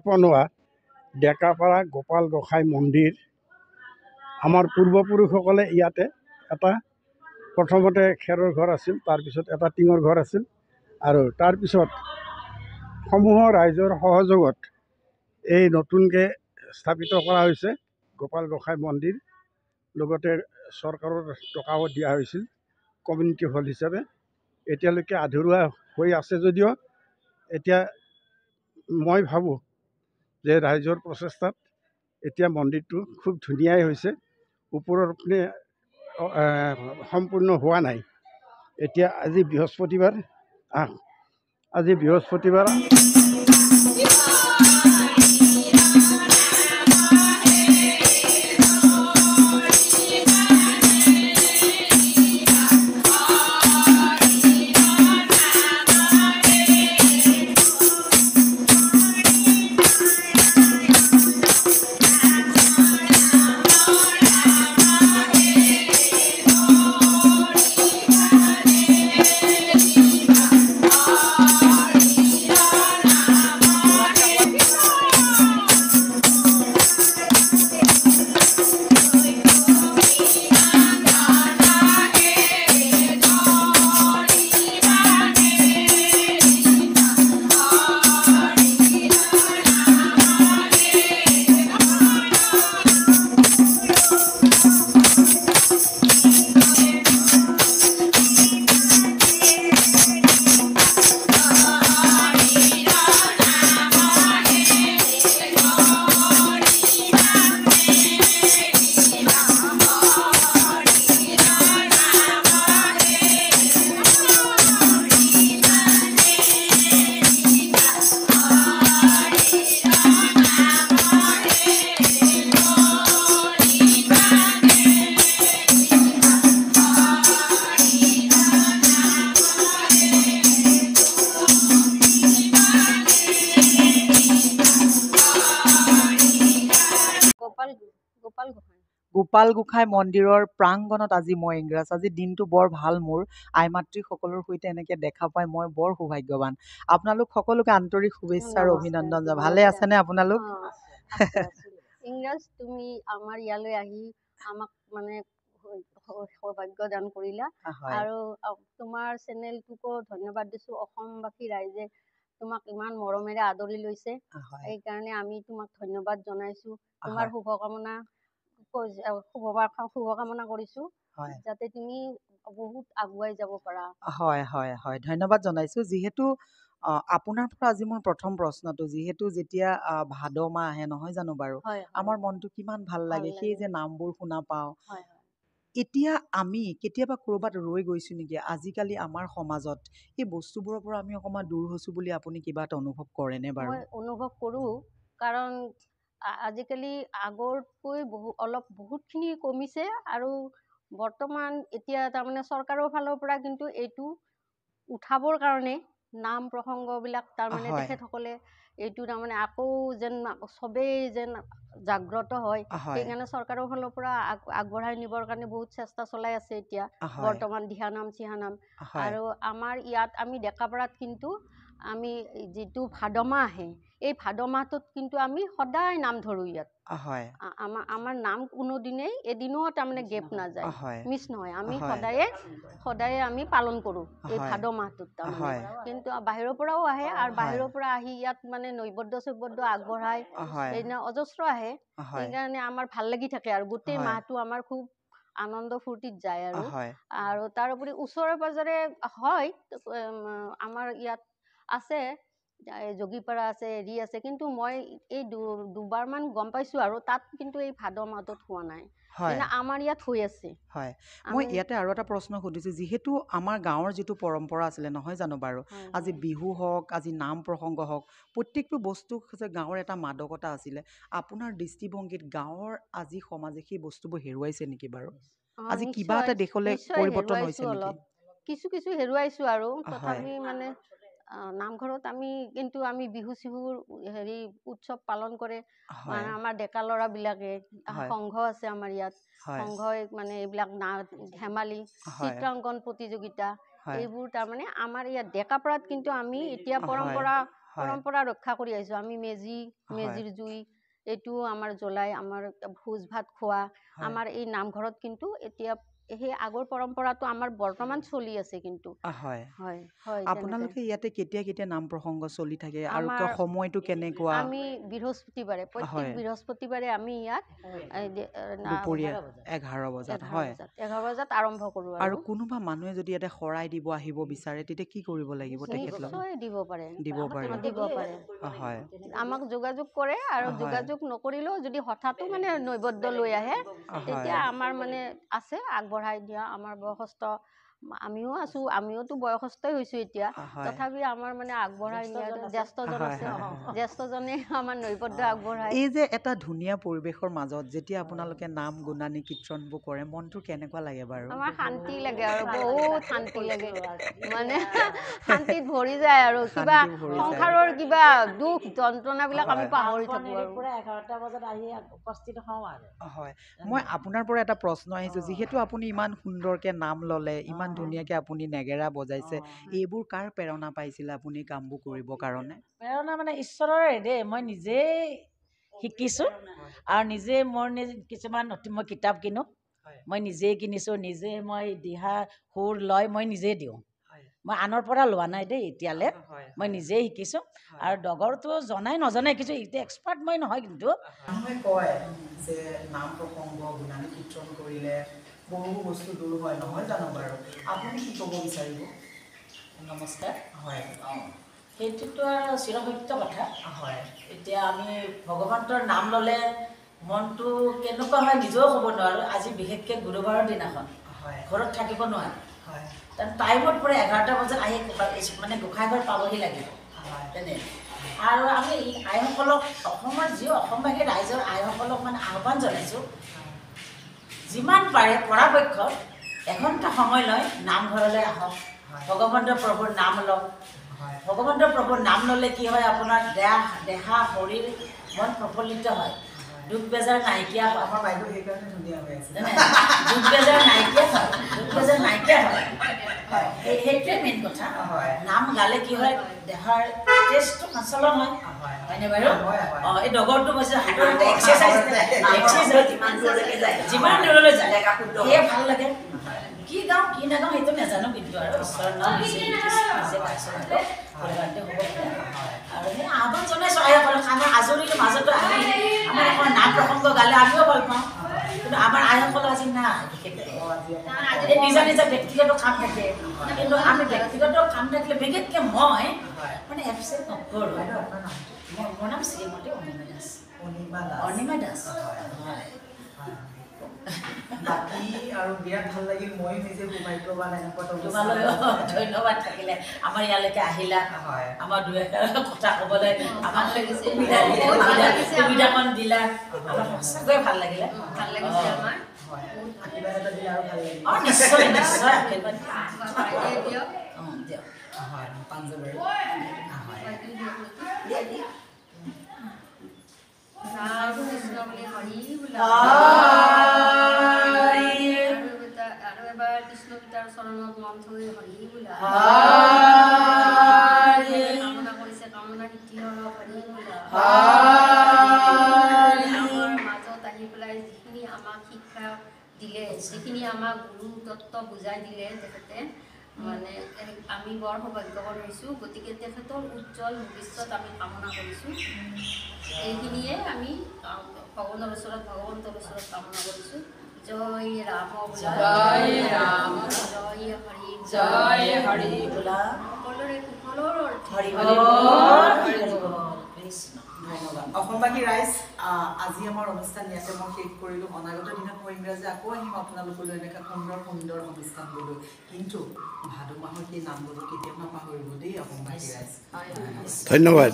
স্থাপন হোৱা ডেকাপাৰা গোপাল গোসাঁই মন্দিৰ। আমাৰ পূৰ্বপুৰুষসকলে ইয়াতে এটা প্ৰথমতে খেৰৰ ঘৰ আছিল, তাৰপিছত এটা টিঙৰ ঘৰ আছিল, আৰু তাৰপিছত সমূহ ৰাইজৰ সহযোগত এই নতুনকৈ স্থাপিত কৰা হৈছে গোপাল গোসাঁই মন্দিৰ। লগতে চৰকাৰৰ টকাও দিয়া হৈছিল কমিউনিটি হল হিচাপে। এতিয়ালৈকে আধৰুৱা হৈ আছে যদিও এতিয়া মই ভাবোঁ যে ৰাইজৰ প্ৰচেষ্টাত এতিয়া মন্দিৰটো খুব ধুনীয়াই হৈছে। ওপৰৰ পিনে সম্পূৰ্ণ হোৱা নাই। এতিয়া আজি বৃহস্পতিবাৰ গোপাল গোসাঁই মন্দিৰৰ প্ৰাংগণত আজি মই ইংৰাজ। আজি দিনটো বৰ ভাল মোৰ। আই মাতৃসকলৰ সৈতে এনেকৈ দেখা পাই মই বৰ সৌভাগ্যৱান। আপোনালোক সকলোকে আন্তৰিক শুভেচ্ছা আৰু অভিনন্দন জনাই। ভালে আছেনে আপোনালোক? ইংৰাজ, তুমি আমাৰ ইয়ালৈ আহি আমাক মানে সৌভাগ্য দান কৰিলা, আৰু তোমাৰ চেনেলটোকো ধন্যবাদ দিছো। অসমবাসী ৰাইজে তোমাক ইমান মৰমেৰে আদৰি লৈছে, সেইকাৰণে আমি তোমাক ধন্যবাদ জনাইছো। তোমাৰ শুভকামনা কৰিছো যাতে তুমি বহুত আগুৱাই যাব পাৰা। হয় হয় হয়, ধন্যবাদ জনাইছো। যিহেতু আপোনাৰ পৰা আজি মোৰ প্ৰথম প্ৰশ্নটো, যিহেতু যেতিয়া ভাদ মাহ আহে নহয় জানো বাৰু, আমাৰ মনটো কিমান ভাল লাগে, সেই যে নামবোৰ শুনা পাওঁ। এতিয়া আমি কেতিয়াবা ক'ৰবাত ৰৈ গৈছো নেকি? আজিকালি আমাৰ সমাজত এই বস্তুবোৰৰ পৰা আমি অকণমান দূৰ হৈছো বুলি আপুনি কিবা এটা অনুভৱ কৰেনে বাৰু? মই অনুভৱ কৰোঁ, কাৰণ আজিকালি আগতকৈ বহুতখিনি কমিছে, আৰু বৰ্তমান এতিয়া তাৰমানে চৰকাৰৰ ফালৰ পৰা কিন্তু এইটো উঠাবৰ কাৰণে নাম প্ৰসংগবিলাক তাৰমানে তেখেতসকলে এইটো তাৰমানে আকৌ যেন চবেই যেন জাগ্ৰত হয়, সেইকাৰণে চৰকাৰৰ ফালৰ পৰা আগবঢ়াই নিবৰ কাৰণে বহুত চেষ্টা চলাই আছে এতিয়া বৰ্তমান দিহানাম চিহানাম। আৰু আমাৰ ইয়াত আমি ডেকাপাৰাত কিন্তু আমি যিটো ভাদ মাহ আহে, এই ভাদ মাহটোত কিন্তু আমি সদায় নাম ধৰোঁ ইয়াত। আমাৰ নাম কোনোদিনেই এদিনো তাৰমানে গেপ নাযায়, মিছ নহয়। আমি সদায়ে আমি পালন কৰোঁ এই ভাদ মাহটোত তাৰমানে। কিন্তু বাহিৰৰ পৰাও আহে, আৰু বাহিৰৰ পৰা আহি ইয়াত মানে নৈবদ্য চৈবদ্য আগবঢ়াই সেইদিনা অজস্ৰ আহে। সেইকাৰণে আমাৰ ভাল লাগি থাকে, আৰু গোটেই মাহটো আমাৰ খুব আনন্দ ফূৰ্তিত যায়। আৰু তাৰোপৰি ওচৰে পাজৰে হয়, আমাৰ ইয়াত আছে যোগীপাৰা আছে, হেৰি আছে, কিন্তু মই এই দুবাৰমান গম পাইছোঁ, আৰু তাত কিন্তু এই ভাদ মাহটোত হোৱা নাই। আমাৰ ইয়াত হৈ আছে। হয়, মই ইয়াতে আৰু এটা প্ৰশ্ন সুধিছোঁ। যিহেতু আমাৰ গাঁৱৰ যিটো পৰম্পৰা আছিলে নহয় জানো বাৰু, আজি বিহু হওক, আজি নাম প্ৰসংগ হওক, প্ৰত্যেকটো বস্তু যে গাঁৱৰ এটা মাদকতা আছিলে। আপোনাৰ দৃষ্টিভংগীত গাঁৱৰ আজি সমাজে সেই বস্তুবোৰ হেৰুৱাইছে নেকি বাৰু? আজি কিবা এটা দেশলৈ পৰিৱৰ্তন হৈছে নেকি? কিছু হেৰুৱাইছোঁ, আৰু তথাপি মানে নামঘৰত কিন্তু আমি বিহু চিহুৰ হেৰি উৎসৱ পালন কৰে মানে আমাৰ ডেকা ল'ৰাবিলাকে। সংঘ আছে আমাৰ ইয়াত, সংঘই মানে এইবিলাক ধেমালি, চিত্ৰাংকন প্ৰতিযোগিতা, এইবোৰ তাৰমানে আমাৰ ইয়াত ডেকাপাৰাত কিন্তু আমি এতিয়া পৰম্পৰা পৰম্পৰা ৰক্ষা কৰি আহিছোঁ। আমি মেজিৰ জুই এইটোও আমাৰ জ্বলাই, আমাৰ ভোজ ভাত খোৱা, আমাৰ এই নামঘৰত কিন্তু এতিয়া সেই আগৰ পৰম্পৰাটো আমাৰ বৰ্তমান চলি আছে কিন্তু। হয় হয় হয়। আপোনালোকে ইয়াতে কেতিয়া কেতিয়া নাম প্ৰসংগ চলি থাকে আৰু সময়টো কেনেকুৱা? আমি বৃহস্পতিবাৰে, প্ৰত্যেক বৃহস্পতিবাৰে আমি ইয়াত দুপৰীয়া 11 বজাত। হয়, 11 বজাত আৰম্ভ কৰোঁ। আৰু কোনোবা মানুহে যদি ইয়াতে শৰাই দিব আহিব বিচাৰে তেতিয়া কি কৰিব লাগিব? নিশ্চয় দিব পাৰে। হয়, আমাক যোগাযোগ কৰে, আৰু যোগাযোগ নকৰিলেও যদি হঠাতো মানে নৈবদ্য লৈ আহে তেতিয়া আমাৰ মানে আছে আগবঢ়াই দিয়া। আমাৰ বয়সস্থ আমিও আছোঁ, আমিওতো বয়সস্থই হৈছোঁ এতিয়া, তথাপি আমাৰ মানে আগবঢ়াই নিয়া জ্যেষ্ঠজন আছে, জ্যেষ্ঠজনে আমাৰ নৈবদ্য আগবঢ়ায়। এই যে এটা ধুনীয়া পৰিৱেশৰ মাজত যেতিয়া আপোনালোকে নাম গুণানী কীৰ্তনবোৰ কৰে, মনটো কেনেকুৱা লাগে বাৰু? আমাৰ শান্তি লাগে, আৰু বহুত শান্তি লাগে, মানে শান্তিত ভৰি যায়, আৰু কিবা সংসাৰৰ কিবা দুখ যন্ত্ৰণাবিলাক আমি পাহৰি থাকোঁ। আৰু 11টা বজাত আহি উপস্থিত হওঁ আৰু। হয়, মই আপোনাৰ পৰা এটা প্ৰশ্ন আহিছোঁ, যিহেতু আপুনি ইমান সুন্দৰকে নাম ল'লে, ইমান ধুনীয়াকে আপুনি নেগেৰা বজাইছে, এইবোৰ কাৰ প্ৰেৰণা পাইছিলে আপুনি কামবোৰ কৰিবৰ কাৰণে? প্ৰেৰণা মানে ঈশ্বৰৰে দেই। মই নিজেই শিকিছোঁ, আৰু নিজে কিছুমান মই কিতাপ কিনো, মই নিজেই কিনিছোঁ, নিজে মই দিহা সুৰ লয় মই নিজেই দিওঁ। মই আনৰ পৰা লোৱা নাই দেই এতিয়ালৈ, মই নিজেই শিকিছোঁ। আৰু ডগৰটো নজনাই কিছু এক্সপাৰ্ট মই নহয়, কিন্তু মানুহে কয় যে নাম প্ৰসংগ গুণানী কীৰ্তন কৰিলে বহু বস্তু দূৰ হয়, নহয় জানো বাৰু? আপুনি কি ক'ব বিচাৰিব? নমস্কাৰ। হয়, সেইটোতো আৰু চিৰসত্য কথা। হয়, এতিয়া আমি ভগৱন্তৰ নাম ল'লে মনটো কেনেকুৱা হয় নিজেও ক'ব নোৱাৰোঁ। আজি বিশেষকৈ গুৰুবাৰৰ দিনাখন ঘৰত থাকিব নোৱাৰোঁ, টাইমত পৰে 11টা বজাত আহি মানে গোঁসাইঘৰ পাবহি লাগিব তেনে। আৰু আমি আইসকলক, অসমৰ অসমবাসী ৰাইজৰ আইসকলক মানে আহ্বান জনাইছোঁ, যিমান পাৰে পৰাপক্ষত এঘণ্টা সময় লৈ নামঘৰলৈ আহক, ভগৱন্ত প্ৰভুৰ নাম লওক। ভগৱন্ত প্ৰভুৰ নাম ল'লে কি হয়, আপোনাৰ দেহা শৰীৰ মন প্ৰফুল্লিত হয়, দুখ বেজাৰ নাইকিয়া হয়। আমাৰ বাইদেউ সেইকাৰণে ধুনীয়া হৈ আছে, দুখ বেজাৰ নাইকিয়া হয়। সেইটোৱে মেইন কথা। নাম গালে কি হয়, দেহাৰ তেজটো সঞ্চালন হয়, হয়নে বাৰু? এই ডগৰটো কৈছে হাতৰ এটা এক্সাৰচাইজ যিমান দূৰলৈ যায় সেয়ে ভাল লাগে। কি গাওঁ কি নাগাওঁ সেইটো নাজানো, কিন্তু আৰু ঈশ্বৰৰ নাম নিজে গাইছোঁ ভগৱানতে হ'ব পাৰে। আৰু সেই আহ্বান জনাইছোঁ আইসকলক। আমাৰ আজৰিৰ মাজতো আহি আমাৰ এখন নাম প্ৰসংগ গালে আমিও ভাল পাওঁ, কিন্তু আমাৰ আইসকল আজি নাই। বিশেষকৈ নিজা নিজা ব্যক্তিগত কাম থাকে, কিন্তু আমি ব্যক্তিগত কাম থাকিলে বিশেষকৈ মই মানে এবচেণ্ট নকৰোঁ। মোৰ নাম শ্ৰীমতী অনিমা দাস। বাকী আৰু বিৰাট ভাল লাগিল, মই নিজে সৌভাগ্যৱান এনেকুৱা। তোমালৈও ধন্যবাদ থাকিলে, আমাৰ ইয়ালৈকে আহিলা, আমাৰ দুই এষাৰ কথা ক'বলৈ আমাক সুবিধাকণ দিলা, আমাৰ সঁচাকৈয়ে ভাল লাগিলে। নিশ্চয় নিশ্চয় আশীৰ্বাদ দিয়ক। কৃষ্ণ পিতাৰ চৰণত মন থৈ হৰি বোলা, কামনা কৰিছে কামনা সিদ্ধি হওক হৰি বোলা। আমাৰ মাজত আহি পেলাই যিখিনি আমাক শিক্ষা দিলে, যিখিনি আমাক গুৰু তত্ত্ব বুজাই দিলে তেখেতে, মানে আমি বৰ সৌভাগ্যৱান হৈছোঁ। গতিকে তেখেতৰ উজ্জ্বল ভৱিষ্যত আমি কামনা কৰিছোঁ। এইখিনিয়ে আমি ভগৱানৰ ওচৰত কামনা কৰিছোঁ। জয় ৰাম জয় ৰাম জয় হৰি বোলা। সকলোৰে কুশলৰ অসমবাসী ৰাইজ, আজি আমাৰ অনুষ্ঠান ইয়াতে মই শেষ কৰিলোঁ। অনাগত দিনত মই ইংৰাজী আকৌ আহিম আপোনালোকলৈ এনেকৈ সুন্দৰ সুন্দৰ অনুষ্ঠানবোৰলৈ, কিন্তু ভাদ মাহৰ সেই নামবোৰ কেতিয়াও নাপাহৰিব দেই অসমবাসী ৰাইজ। ধন্যবাদ।